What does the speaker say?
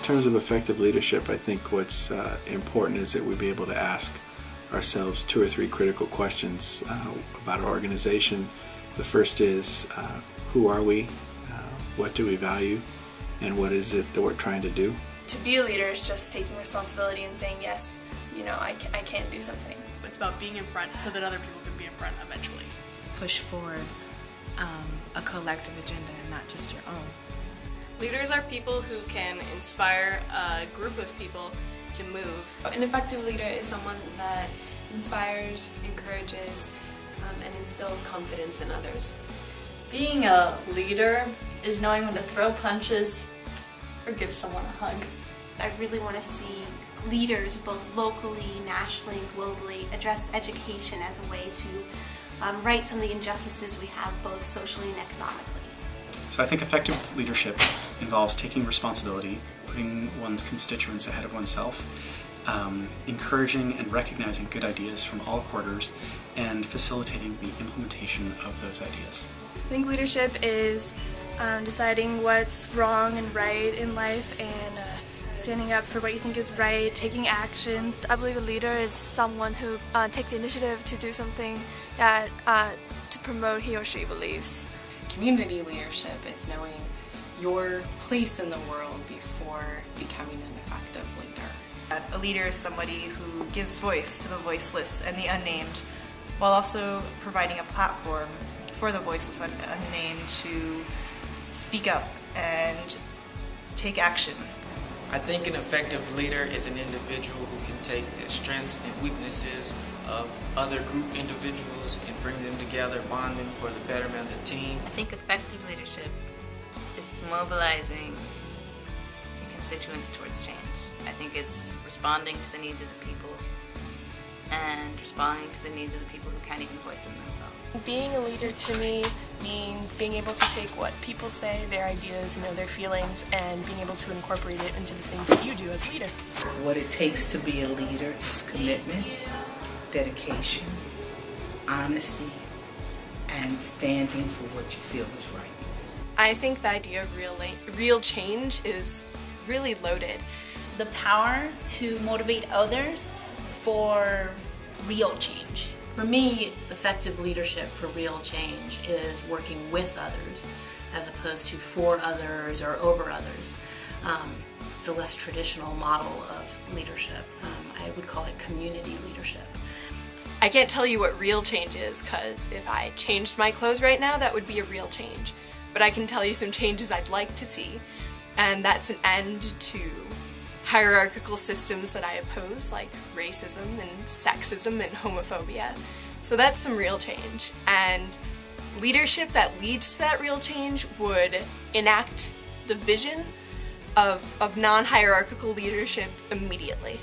terms of effective leadership, I think what's important is that we be able to ask ourselves 2 or 3 critical questions about our organization. The first is, who are we? What do we value? And what is it that we're trying to do? To be a leader is just taking responsibility and saying, yes, I can do something. It's about being in front so that other people can be in front eventually. Push forward a collective agenda and not just your own. Leaders are people who can inspire a group of people to move. An effective leader is someone that inspires, encourages, and instills confidence in others. Being a leader is knowing when to throw punches or give someone a hug. I really want to see leaders both locally, nationally, and globally address education as a way to right some of the injustices we have both socially and economically. So I think effective leadership involves taking responsibility, putting one's constituents ahead of oneself, encouraging and recognizing good ideas from all quarters, and facilitating the implementation of those ideas. I think leadership is deciding what's wrong and right in life and standing up for what you think is right, taking action. I believe a leader is someone who takes the initiative to do something that to promote he or she believes. Community leadership is knowing your place in the world before becoming an effective leader. A leader is somebody who gives voice to the voiceless and the unnamed, while also providing a platform for the voiceless and unnamed to speak up and take action. I think an effective leader is an individual who can take the strengths and weaknesses of other group individuals and bring them together, bond them for the betterment of the team. I think effective leadership is mobilizing your constituents towards change. I think it's responding to the needs of the people and responding to the needs of the people who can't even voice them themselves. Being a leader to me means being able to take what people say, their ideas, their feelings, and being able to incorporate it into the things that you do as a leader. What it takes to be a leader is commitment, dedication, honesty, and standing for what you feel is right. I think the idea of real change is really loaded. The power to motivate others for real change. For me, effective leadership for real change is working with others as opposed to for others or over others. It's a less traditional model of leadership. I would call it community leadership. I can't tell you what real change is, because if I changed my clothes right now, that would be a real change. But I can tell you some changes I'd like to see, and that's an end to hierarchical systems that I oppose, like racism and sexism and homophobia. So that's some real change, and leadership that leads to that real change would enact the vision of non-hierarchical leadership immediately.